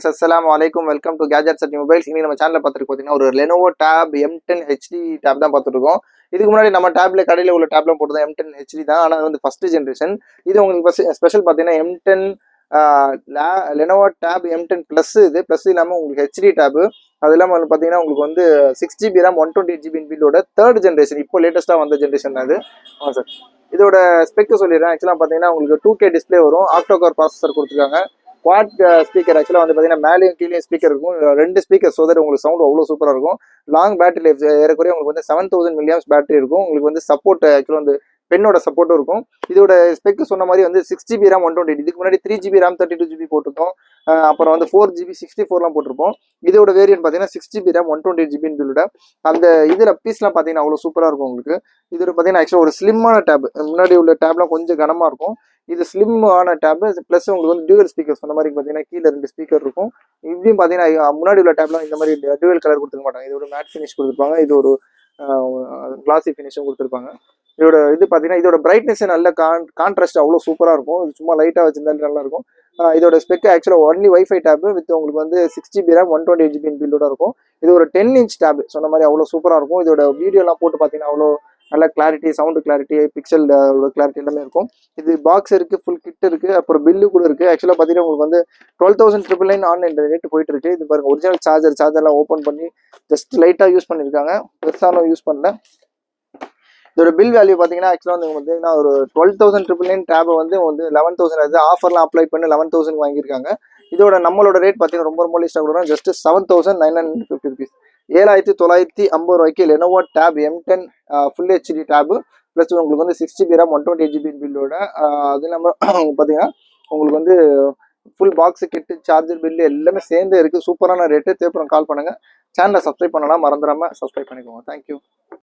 அஸ்ஸலாமு அலைக்கும். Welcome to gadgets at mobiles. இன்னைக்கு நம்ம சேனல்ல பார்த்துட்டு பார்த்தீங்கன்னா, ஒரு Lenovo Tab M10 HD tape தான் பார்த்துட்டு இருக்கோம். இதுக்கு முன்னாடி நம்ம டேப்ல கடையில உள்ள டேப்லாம் போட்டது M10 HD தான். ஆனா அது வந்து ஃபர்ஸ்ட் ஜெனரேஷன். இது உங்களுக்கு ஸ்பெஷல் பார்த்தீங்கன்னா M10 ஆ Lenovo Tab M10 Plus இது. ப்ளஸ் இல்லாம உங்களுக்கு HD டேப். அது இல்லாம வந்து பார்த்தீங்கன்னா, உங்களுக்கு வந்து 6GB RAM 128GB இன்பில்டோட third generation. இப்போ லேட்டஸ்ட்டாக வந்த ஜெனரேஷன் அது. ஆமாம் சார். இதோட ஸ்பெக் சொல்லிடுறேன். ஆக்சுவலாக பார்த்தீங்கன்னா, உங்களுக்கு 2K டிஸ்பிளே வரும். ஆக்டோ கோர் ப்ராசஸர் கொடுத்துருக்காங்க. குவாட் ஸ்பீக்கர் ஆக்சுவலாக வந்து பார்த்தீங்கன்னா மேலேயும் கீழே ஸ்பீக்கர் இருக்கும். ரெண்டு ஸ்பீக்கர் ஸோ தட் உங்களுக்கு சவுண்ட் அவ்வளோ சூப்பராக இருக்கும். லாங் பேட்டரி லைஃப் ஏறக்குறைய உங்களுக்கு வந்து 7000 mAh பேட்டரி இருக்கும். உங்களுக்கு வந்து சப்போர்ட் ஆக்சுவலாக வந்து பெண்ணோட சப்போர்ட்டும் இருக்கும். இதோட ஸ்பெக் சொன்ன மாதிரி வந்து 6GB RAM 128. இதுக்கு முன்னாடி 3GB RAM 32GB போட்டிருக்கோம். அப்புறம் வந்து 4GB 64லாம் போட்டிருப்போம். இதோட வேரியன்ட் பார்த்தீங்கன்னா 6GB RAM 128GB பில்லோட அந்த இதில் பீஸ்லாம் பார்த்தீங்கன்னா அவ்வளோ சூப்பராக இருக்கும் உங்களுக்கு. இதில் பார்த்தீங்கன்னா ஆக்சுவலாக ஒரு ஸ்லிம்மான டேப். முன்னாடி உள்ள டேப்லாம் கொஞ்சம் கனமாக இருக்கும். இது ஸ்லிம் ஆன டேப் ப்ளஸ் உங்களுக்கு வந்து டியூவல் ஸ்பீக்கர் சொன்ன மாதிரி பார்த்தீங்கன்னா கீழே 2 ஸ்பீக்கர் இருக்கும். இப்படியும் பார்த்தீங்கன்னா முன்னாடி உள்ள டேப்லாம் இந்த மாதிரி டியூவல் கலர் கொடுத்துருக்க மாட்டாங்க. இது ஒரு மேட் ஃபினிஷ் கொடுத்துருப்பாங்க. இது ஒரு கிளாசி ஃபினிஷும் கொடுத்துருப்பாங்க. இதோட இது பார்த்தீங்கன்னா இதோட பிரைட்னஸ் நல்ல கான்ட்ராஸ்ட் அவ்வளோ சூப்பராக இருக்கும். இது சும்மா லைட்டாக வச்சிருந்தாலும் நல்லா இருக்கும். இதோட ஸ்பெக் ஆக்சுவலாக ஒன்லி வைஃபை டேப் வித் உங்களுக்கு வந்து 6GB RAM 128GB பில்லோட இருக்கும். இது ஒரு 10 inch டேப் சொன்ன மாதிரி அவ்வளோ சூப்பராக இருக்கும். இதோட வீடியோலாம் போட்டு பார்த்தீங்கன்னா அவ்வளோ நல்ல clarity, sound clarity, pixel clarity எல்லாமே இருக்கும். இது பாக்ஸ் இருக்கு, ஃபுல் கிட் இருக்கு, அப்புறம் பில்லு கூட இருக்கு. ஆக்சுவலாக பார்த்தீங்கன்னா உங்களுக்கு வந்து 12,999 ஆன்லைன் ரேட்டு போயிட்டு இருக்கு. இது பாருங்க ஒரிஜினல் சார்ஜர்லாம் ஓப்பன் பண்ணி ஜஸ்ட் லைட்டாக யூஸ் பண்ணியிருக்காங்க. பெருசான யூஸ் பண்ணல. இதோட பில் வேல்யூ பார்த்தீங்கன்னா ஆக்சுவலாக வந்து பார்த்தீங்கன்னா ஒரு 12,999 டேப் வந்து 11,000 அது ஆஃபர்லாம் அப்ளை பண்ணி 11,000 வாங்கியிருக்காங்க. இதோட நம்மளோட ரேட் பார்த்தீங்கன்னா ரொம்ப லீஸ்டாக கொடுக்குறோம். Just 7,950 rupees. 7,950 ரூபாய்க்கு Lenovo Tab M10 full HD tab plus உங்களுக்கு வந்து 6GB RAM 128GB பில்லோட அது இல்லாமல் பார்த்தீங்கன்னா உங்களுக்கு வந்து ஃபுல் பாக்ஸ் கிட்டு சார்ஜர் பில்லு எல்லாமே சேர்ந்து இருக்குது. சூப்பரான ரேட்டு. தேவைப்படும் கால் பண்ணுங்கள். சேனலை சப்ஸ்கிரைப் பண்ணலாம் மறந்துடாமல் சப்ஸ்கிரைப் பண்ணிக்கோங்க. தேங்க்யூ.